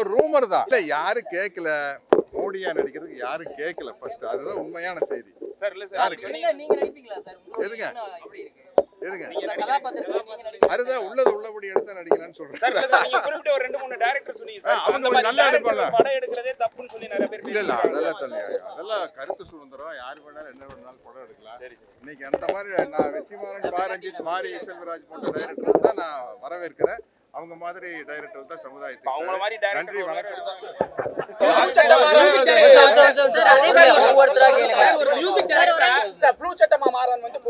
ஒரு ரூமர் தான். இல்ல யாரும் கேட்கல, மோடியா நடிக்கிறதுக்கு யாரும் கேட்கல ஃபர்ஸ்ட். அதுதான் உண்மையான செய்தி. சார் இல்ல சார் நீங்க நடிப்பீங்களா சார்? எதுங்க அப்படி இருக்கு. எதுங்க இந்த கதாபாத்திரத்துல நீங்க நடிப்பீங்க. அதுதான் உள்ளது உள்ளபடி எடுத்து நடிக்கலாம்னு சொல்றேன். சார் இல்ல சார் நீங்க குறிப்பிட்ட ஒரு 2-3 டைரக்டர் சொன்னீங்க சார். அவங்க கொஞ்சம் நல்லா எடுப்பாங்க. படம் எடுக்கிறதே தப்புன்னு சொல்லி நிறைய பேர் இல்ல பேசுறாங்க. அதெல்லாம் தனியா. அதெல்லாம் கருத்து சுதந்திரம். யார் வேணாலும் என்ன வேணாலும் படம் எடுக்கலாம். இன்னைக்கு அந்த மாதிரி நான் வெற்றிமாறன், பாரஞ்சித், மாரி செல்வராஜ் போன்ற டைரக்டர் தான் நான் வரவேற்கிறேன். அவங்க மாதிரி டைரக்டர் தான் சமுதாயத்துக்கு அவங்கள மாதிரி நன்றி டைரக்டர் வணக்கம். ஒவ்வொருத்தரா கேளுங்க. ஒரு மியூசிக் டைரக்டர் ப்ளூ சட்டமா மாறன் வந்து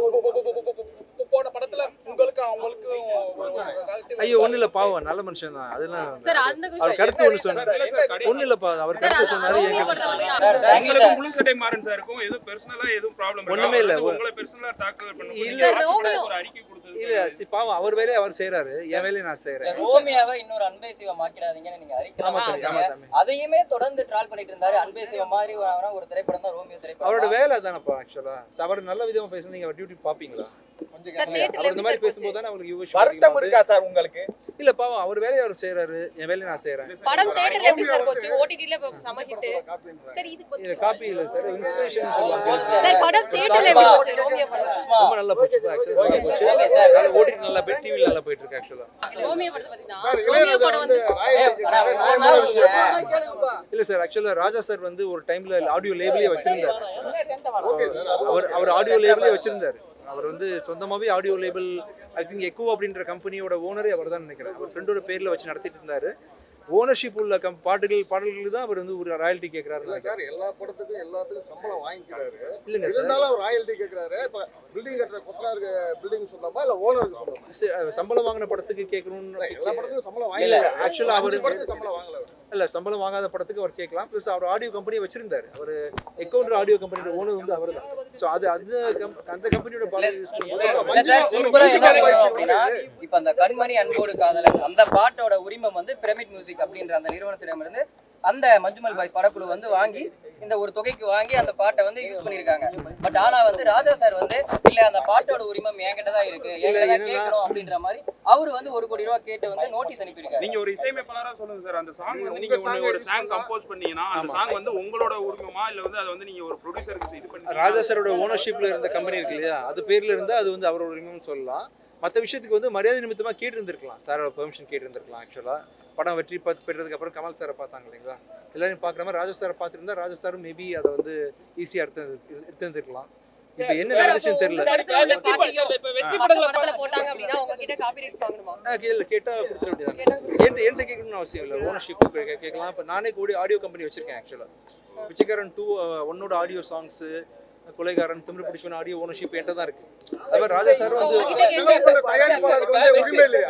போன படத்துல உங்களுக்கு அவங்களுக்கு ஐயோ ஒண்ணு இல்ல பாவம் நல்ல மனுஷன் தான். அதெல்லாம் சார் அந்த அவர் கருத்து ஒண்ணு சொன்னாரு. ஒண்ணு இல்லப்பா அவர் கருத்து சொன்னாரு. உங்களுக்கு முழு சட்டை மாறன் சாருக்கும் எது பர்சனலா எதுவும் ப்ராப்ளம் ஒண்ணுமே இல்ல. உங்களை பர்சனலா டாக்கல் பண்ண இல்ல ஒரு அறிக்கை கொடுத்தது இல்ல பாவம் அவர் வேலையை அவர் செய்யறாரு. என் வேலையை நான் செய்யறேன். ரோமியாவை இன்னொரு அன்பே சிவம் ஆக்கிடாதீங்கன்னு நீங்க அறிக்கை அதையுமே தொடர்ந்து ட்ரால் பண்ணிட்டு இருந்தாரு. அன்பே சிவம் மாதிரி ஒரு திரைப்படம் தான் ரோமியோ திரைப்படம். அவரோட வேலை தானப்பா ஆக்சுவலா. அவர் நல்ல விதமா பேசுறது நீங்க டியூட்டி பாப்பீங்களா? அவர் இந்த மாதிரி பேசும்போது தானே அவங்களுக்கு யூஸ் வருத்தம் இருக்கா சார் உங்களுக்கு? இல்ல பாவம் அவர் வேலையை அவர் செய்யறாரு. என் வேலையை நான் செய்யறேன். படம் தியேட்டர்ல எப்படி சார் போச்சு? ஓடிடில சம ஹிட். சார் இது இது காப்பி இல்ல சார், இன்ஸ்பிரேஷன் சொல்லுவாங்க. சார் படம் தியேட்டர்ல எப்படி போச்சு? ரோமியோ படம் ரொம்ப நல்லா போச்சு ஆக்சுவலா. நல்லா போச்சு. ஓடிடி நல்லா போய் டிவில நல்லா போயிட்டு இருக்கு ஆக்சுவலா. ரோமியோ படத்தை பத்தி ரோமியோ படம் வந்து இல்ல சார் ஆக்சுவலா ராஜா சார் வந்து ஒரு டைம்ல ஆடியோ லேபிளே வச்சிருந்தாரு. அவர் ஆடியோ லேபிளே வச்சிருந்தாரு. அவர் வந்து சொந்தமாவே audio label I think Echo அப்படின்ற கம்பெனியோட ஓனரே அவர் தான் நினைக்கிறேன். அவர் ஃப்ரெண்டோட பேர்ல வச்சு நடத்திட்டு இருந்தாரு. ஓனர்ஷிப் உள்ள பாடல்களுக்கு தான் அவர் வந்து ஒரு ராயல்ட்டி கேட்கறாரு. சார் எல்லா படத்துக்கும் எல்லாத்துக்கும் சம்பளம் வாங்கிக்கிறாரு. இல்லைங்க சார், இருந்தாலும் அவர் ராயல்ட்டி கேட்கறாரு. இப்போ பில்டிங் கட்டுற கொத்தனாருக்கு பில்டிங் சொந்தமா இல்ல ஓனருக்கு சொந்தமா? சம்பளம் வாங்கின படத்துக்கு கேட்கணும்னு எல்லா படத்துக்கும் சம்பளம் இல்ல வாங்கல. ஆக்சுவலா அவர் படத்துக்கு சம்பளம் வாங்கல. இல்ல சம்பளம் வாங்காத படத்துக்கு அவர் கேட்கலாம். பிளஸ் அவர் ஆடியோ கம்பெனி வச்சிருந்தாரு. அவர் எக்கவுண்டர் ஆடியோ கம்பெனியோட ஓனர் வந்து அவர் தான். ஸோ அது அந்த கம்பெனியோட பாடல் யூஸ் இப்ப அந்த கண்மணி அன்போடு காதலன் அந்த பாட்டோட உரிமம் வந்து பிரமிட் மியூசிக் அப்படின்ற அந்த நிறுவனத்திடமிருந்து அந்த மஞ்சுமல் பாய்ஸ் படக்குழு வந்து வாங்கி இந்த ஒரு தொகைக்கு வாங்கி அந்த பாட்டை வந்து யூஸ் பண்ணிருக்காங்க. பட் ஆனா வந்து ராஜா சார் வந்து இல்ல அந்த பாட்டோட உரிமம் என்கிட்ட தான் இருக்கு, என்கிட்ட கேட்கணும் அப்படின்ற மாதிரி அவர் வந்து 1 கோடி ரூபாய் கேட்டு வந்து நோட்டீஸ் அனுப்பியிருக்காரு. நீங்க ஒரு இசையமைப்பாளரா சொல்லுங்க சார். அந்த சாங் வந்து நீங்க ஒரு சாங் கம்போஸ் பண்ணீங்கன்னா அந்த சாங் வந்து உங்களோட உரிமமா இல்ல வந்து அது வந்து நீங்க ஒரு ப்ரொடியூசருக்கு இது பண்ணி ராஜா சாரோட ஓனர்ஷிப்ல இருந்த கம்பெனி இருக்கு இல்லையா, அது பேர்ல இருந்தா அது வந்து அவரோட உரிமைன்னு சொல்லலாம். மற்ற விஷயத்துக்கு வந்து மரியாதை நிமித்தமா கேட்டு இருந்திருக்கலாம். சாரோட பெர்மிஷன் கேட்டு இருந்திருக்கலாம். ஆக்சுவலா படம் வெற்றி பெற்றதுக்கு அப்புறம் கமல் சாரை பார்த்தாங்க இல்லைங்களா, எல்லாரும் பார்க்குற மாதிரி ராஜா சாரை பார்த்துருந்தா ராஜா சாரும் மேபி அதை வந்து ஈஸியா எடுத்துருந்துருக்கலாம். இப்ப என்ன நடந்துச்சுன்னு தெரியல. படத்துல போட்டாங்க அப்படினா உங்க கிட்ட காப்பிரைட்ஸ் வாங்கணுமா? கேட்டா கொடுத்துட வேண்டியதான். என்கிட்ட கேட்கணும்னு அவசியம் இல்லை. ஓனர்ஷிப் கேட்கலாம். இப்போ நானே கூட ஆடியோ கம்பெனி வச்சிருக்கேன். ஆக்சுவலா பிச்சைக்காரன் 2 1ஓட ஆடியோ சாங்ஸ், கொலைகாரன், திமிரு பிடிச்சவன் ஆடியோ ஓனர்ஷிப் என்கிட்ட தான் இருக்கு. அதாவது ராஜா சார் வந்து தயாரிப்பாளருக்கு வந்து உரிமை இல்லையா?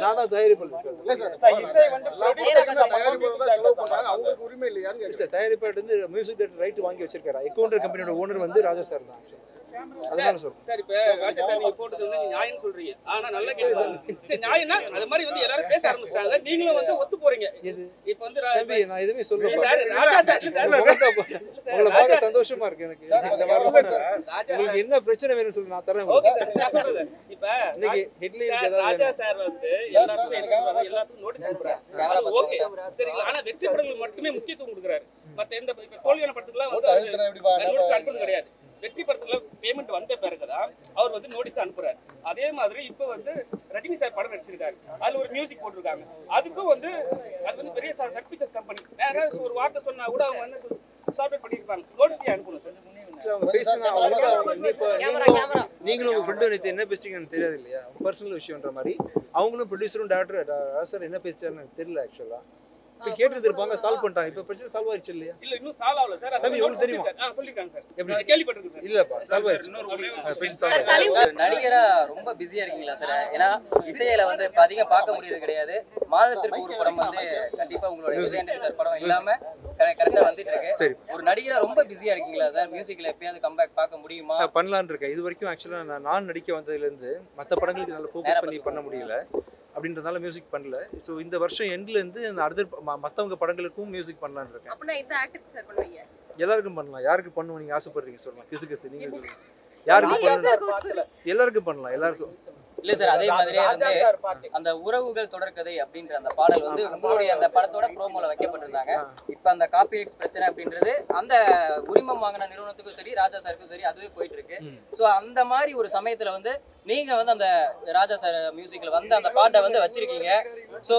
நான் தான் தயாரிப்பாளர். இல்ல சார், இசை வந்து தயாரிப்பாளர் தான் செலவு பண்றாங்க. அவங்களுக்கு உரிமை இல்லையான்னு கேக்குறேன். தயாரிப்பாளர் வந்து மியூசிக் டைரக்டர் ரைட் வாங்கி வச்சிருக்காரு. எக்கவுண்டர் கம்பெனியோட ஓனர் வந்து ராஜா சார் தான். அதனால சொல்றேன் சார். இப்ப ராஜா சார் நீங்க போட்டது வந்து நீங்க நியாயம் சொல்றீங்க. ஆனா நல்ல கேக்குது. சரி நியாயம்னா அது மாதிரி வந்து எல்லாரும் பேச ஆரம்பிச்சிட்டாங்க. நீங்களும் வந்து ஒத்து போறீங்க. இப்ப வந்து தம்பி நான் எதுவுமே சொல்ல சார் ராஜா சார் உங்களை பார்க்க சந்தோஷமா இருக்கு எனக்கு. உங்களுக்கு என்ன பிரச்சனை வேணும்னு சொல்லி நான் தரேன். இப்ப இன்னைக்கு ஹெட்லைன் ராஜா சார் வந்து எல்லாத்துக்கும் நோட்டீஸ் அனுப்புறாரு. அது ஓகே சரிங்களா. ஆனா வெற்றி படங்களுக்கு மட்டுமே முக்கியத்துவம் கொடுக்குறாரு. மத்த எந்த இப்ப தோல்வியான படத்துக்குலாம் வந்து நோட்டீஸ் அனுப்புறது கிடையாது. வெற்றி படத்துல பேமெண்ட் வந்த பிறகுதான் அவர் வந்து நோட்டீஸ் அனுப்புறாரு. அதே மாதிரி இப்ப வந்து ரஜினி சார் படம் நடிச்சிருக்காரு. அதுல ஒரு மியூசிக் போட்டிருக்காங்க. அதுக்கும் வந்து அது வந்து பெரிய சர்வீசஸ் கம்பெனி. யாராவது ஒரு வார்த்தை சொன்னா கூட அவங்க வந்து சார்ட் பண்ணிருப்பாங்க. நோட்டீஸ் அனுப்பணும் சார். அவங்க பேசினா நீங்களும் உங்க ஃப்ரெண்டு நேற்று என்ன பேசிட்டீங்கன்னு தெரியாது இல்லையா, பர்சனல் விஷயம்ன்ற மாதிரி. அவங்களும் ப்ரொடியூசரும் டேரக்டர் சார் என்ன பேசிட்டாருன்னு எனக்கு தெரியல. ஆக்சுவலா இப்போ கேட்டு இருப்பாங்க, சால்வ் பண்ணிட்டாங்க. இப்போ பிரச்சனை சால்வ் ஆயிடுச்சு இல்லையா? இல்ல இன்னும் சால்வ் ஆகல சார். அது உங்களுக்கு தெரியுமா? சொல்லிருக்காங்க சார். எப்படி கேள்விப்பட்டிருக்கேன் சார். இல்லப்பா சால்வ் ஆயிடுச்சு. நடிகரா ரொம்ப பிஸியா இருக்கீங்களா சார்? ஏன்னா இசையில வந்து இப்ப அதிகம் பார்க்க முடியறது கிடையாது. மாதத்திற்கு ஒரு படம் வந்து கண்டிப்பா உங்களோட விஜயன் சார் படம் இல்லாம கரெக்டா வந்துட்டு இருக்கு. ஒரு நடிகரா ரொம்ப பிஸியா இருக்கீங்களா சார்? மியூசிக்ல எப்பயாவது கம்பேக் பார்க்க முடியுமா? பண்ணலான்னு இருக்கேன். இது வரைக்கும் ஆக்சுவலா நான் நடிக்க வந்ததுல இருந்து மற்ற படங்களுக்கு நல்லா ஃபோக்கஸ் பண்ண முடியல அப்படின்றதுனால மியூசிக் பண்ணல. ஸோ இந்த வருஷம் எண்ட்ல இருந்து அதர் மற்றவங்க படங்களுக்கும் மியூசிக் பண்ணலான்னு இருக்கேன். அப்பனா இந்த ஆக்டருக்கு சார் பண்ணுவீங்க? எல்லாருக்கும் பண்ணலாம். யாருக்கு பண்ணுவோம் நீங்க ஆசைப்படுறீங்க சொல்லுங்க. கிசு யாருக்கு பண்ணலாம்? எல்லாருக்கும் பண்ணலாம். எல்லாருக்கும் இல்ல சார், அதே மாதிரியே வந்து அந்த உறவுகள் தொடர்கதை அப்படின்ற அந்த பாடல் வந்து உங்களுடைய அந்த படத்தோட ப்ரோமோல வைக்கப்பட்டிருந்தாங்க. இப்ப அந்த காப்பிரைட்ஸ் பிரச்சனை அப்படின்றது அந்த உரிமம் வாங்கின நிறுவனத்துக்கும் சரி, ராஜா சாருக்கும் சரி, அதுவே போயிட்டு இருக்கு. ஸோ அந்த மாதிரி ஒரு சமயத்துல வந்து நீங்க வந்து அந்த ராஜா சார் மியூசிக்ல வந்து அந்த பாட்டை வந்து வச்சிருக்கீங்க. ஸோ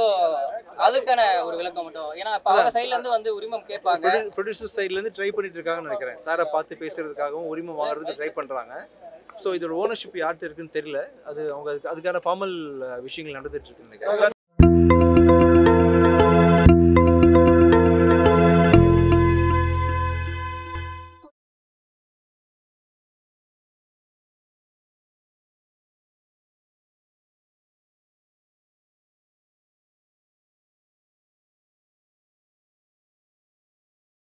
அதுக்கான ஒரு விளக்கம் மட்டும், ஏன்னா இப்ப அவங்க சைட்ல இருந்து வந்து உரிமம் கேட்பாங்க. ப்ரொடியூசர் சைட்ல இருந்து ட்ரை பண்ணிட்டு இருக்காங்கன்னு நினைக்கிறேன். சாரை பார்த்து பேசுறதுக்காகவும் உரிமம் வாங்குறதுக்கு ட்ரை பண்றாங்க. ஸோ இதோட ஓனர்ஷிப் யார்கிட்ட இருக்குன்னு தெரியல. அது அவங்க அதுக்கான ஃபார்மல் விஷயங்கள் நடந்துட்டு இருக்குன்னு நினைக்கிறேன்.